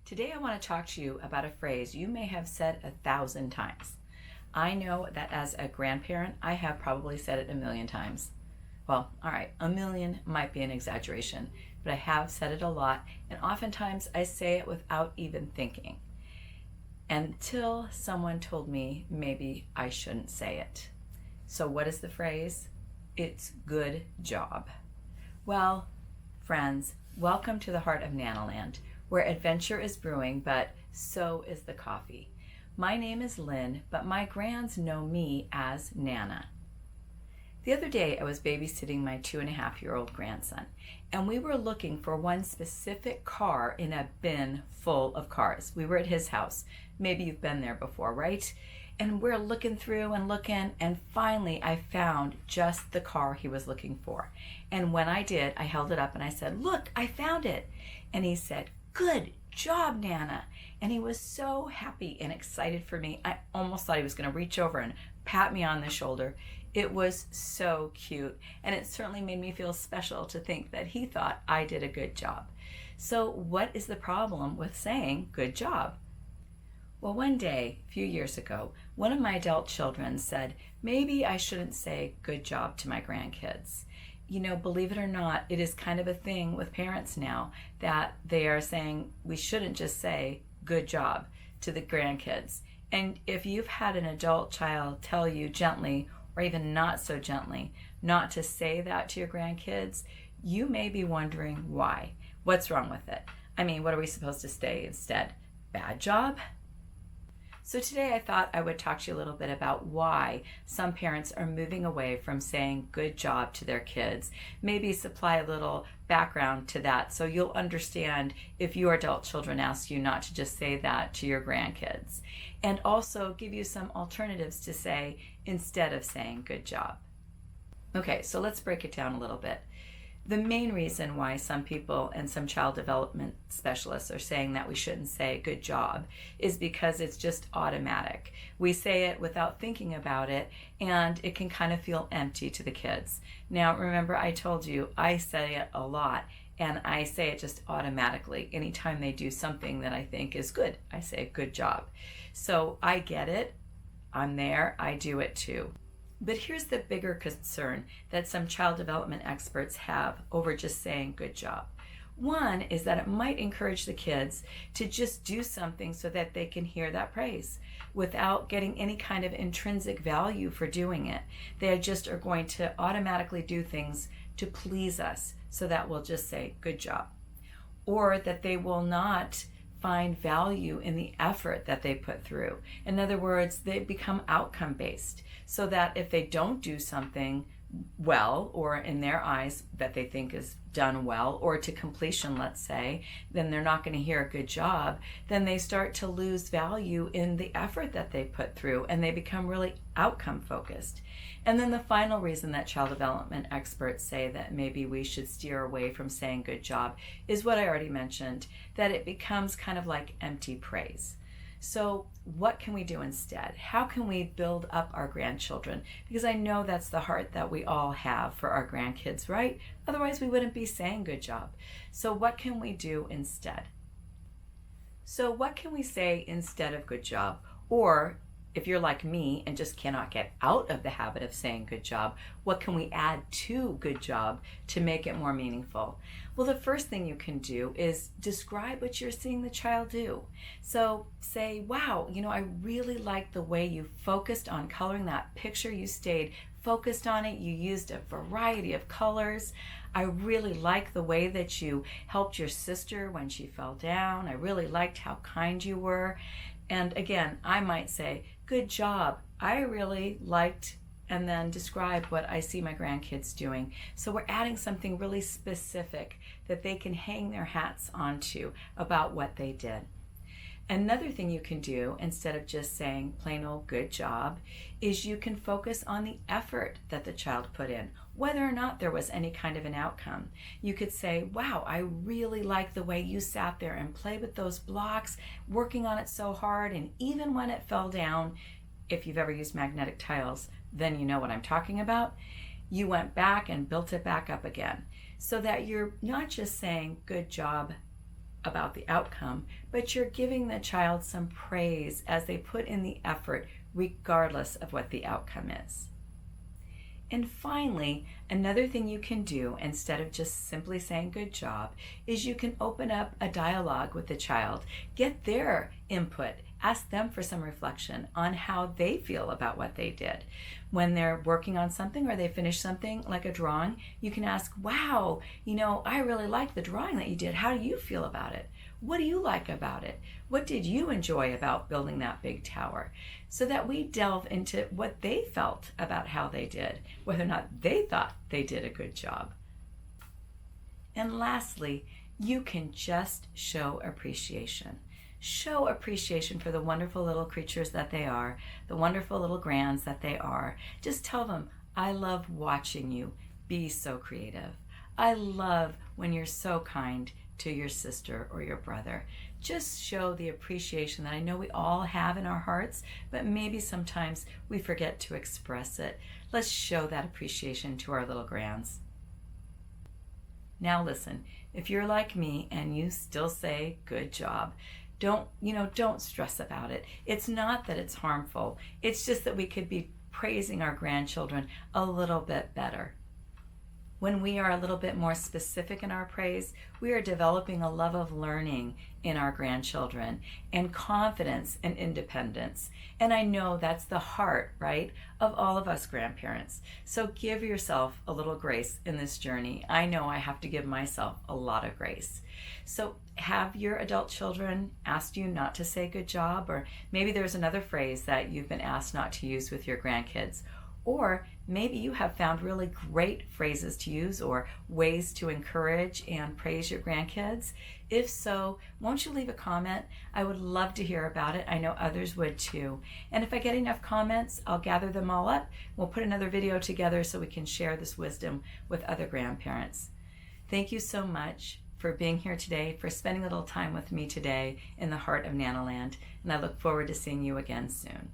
Today I want to talk to you about a phrase you may have said 1,000 times. I know that as a grandparent, I have probably said it 1,000,000 times. Well, all right, 1,000,000 might be an exaggeration, but I have said it a lot, and oftentimes I say it without even thinking, until someone told me maybe I shouldn't say it. So what is the phrase? It's good job. Well, friends, welcome to the heart of Nanaland, where adventure is brewing, but so is the coffee. My name is Lynn, but my grands know me as Nana. The other day I was babysitting my 2.5-year-old grandson, and we were looking for one specific car in a bin full of cars. We were at his house. Maybe you've been there before, right? And we're looking through and looking, and finally I found just the car he was looking for. And when I did, I held it up and I said, "Look, I found it." And he said, "Good job, Nana." And he was so happy and excited for me. I almost thought he was going to reach over and pat me on the shoulder. It was so cute, and it certainly made me feel special to think that he thought I did a good job. So what is the problem with saying good job? Well, one day, a few years ago, one of my adult children said, maybe I shouldn't say good job to my grandkids. You know, believe it or not, it is kind of a thing with parents now that they are saying we shouldn't just say good job to the grandkids. And if you've had an adult child tell you gently, or even not so gently, not to say that to your grandkids, you may be wondering why. What's wrong with it? I mean, what are we supposed to say instead? Bad job? So today I thought I would talk to you a little bit about why some parents are moving away from saying good job to their kids. Maybe supply a little background to that so you'll understand if your adult children ask you not to just say that to your grandkids. And also give you some alternatives to say instead of saying good job. Okay, so let's break it down a little bit. The main reason why some people and some child development specialists are saying that we shouldn't say good job is because it's just automatic. We say it without thinking about it, and it can kind of feel empty to the kids. Now, remember I told you I say it a lot, and I say it just automatically. Anytime they do something that I think is good, I say good job. So I get it. I'm there. I do it too. But here's the bigger concern that some child development experts have over just saying good job. One is that it might encourage the kids to just do something so that they can hear that praise without getting any kind of intrinsic value for doing it. They just are going to automatically do things to please us, so that we'll just say good job. Or that they will not find value in the effort that they put through. In other words, they become outcome based, so that if they don't do something well, or in their eyes that they think is done well, or to completion, let's say, then they're not going to hear a good job. Then they start to lose value in the effort that they put through, and they become really outcome focused. And then the final reason that child development experts say that maybe we should steer away from saying good job is what I already mentioned, that it becomes kind of like empty praise. So what can we do instead? How can we build up our grandchildren? Because I know that's the heart that we all have for our grandkids, right? Otherwise we wouldn't be saying good job. So what can we do instead? So what can we say instead of good job? Or if you're like me and just cannot get out of the habit of saying good job, what can we add to good job to make it more meaningful? Well, the first thing you can do is describe what you're seeing the child do. So say, wow, I really like the way you focused on coloring that picture. You stayed focused on it. You used a variety of colors. I really like the way that you helped your sister when she fell down. I really liked how kind you were. And again, I might say, good job. I really liked, and then describe what I see my grandkids doing. So we're adding something really specific that they can hang their hats onto about what they did. Another thing you can do, instead of just saying plain old good job, is you can focus on the effort that the child put in, whether or not there was any kind of an outcome. You could say, wow, I really like the way you sat there and played with those blocks, working on it so hard, and even when it fell down, if you've ever used magnetic tiles, then you know what I'm talking about. You went back and built it back up again, so that you're not just saying good job about the outcome, but you're giving the child some praise as they put in the effort, regardless of what the outcome is. And finally, another thing you can do instead of just simply saying good job is you can open up a dialogue with the child, get their input, ask them for some reflection on how they feel about what they did. When they're working on something or they finish something like a drawing, you can ask, wow, I really like the drawing that you did. How do you feel about it? What do you like about it? What did you enjoy about building that big tower? So that we delve into what they felt about how they did, whether or not they thought they did a good job. And lastly, you can just show appreciation. Show appreciation for the wonderful little creatures that they are, the wonderful little grands that they are. Just tell them, I love watching you be so creative. I love when you're so kind to your sister or your brother. Just show the appreciation that I know we all have in our hearts, but maybe sometimes we forget to express it. Let's show that appreciation to our little grands. Now listen, if you're like me and you still say good job, don't stress about it. It's not that it's harmful. It's just that we could be praising our grandchildren a little bit better. When we are a little bit more specific in our praise, we are developing a love of learning in our grandchildren and confidence and independence. And I know that's the heart, right, of all of us grandparents. So give yourself a little grace in this journey. I know I have to give myself a lot of grace. So have your adult children asked you not to say good job? Or maybe there's another phrase that you've been asked not to use with your grandkids. Or maybe you have found really great phrases to use or ways to encourage and praise your grandkids. If so, won't you leave a comment? I would love to hear about it. I know others would too. And if I get enough comments, I'll gather them all up. We'll put another video together so we can share this wisdom with other grandparents. Thank you so much for being here today, for spending a little time with me today in the heart of Nanaland. And I look forward to seeing you again soon.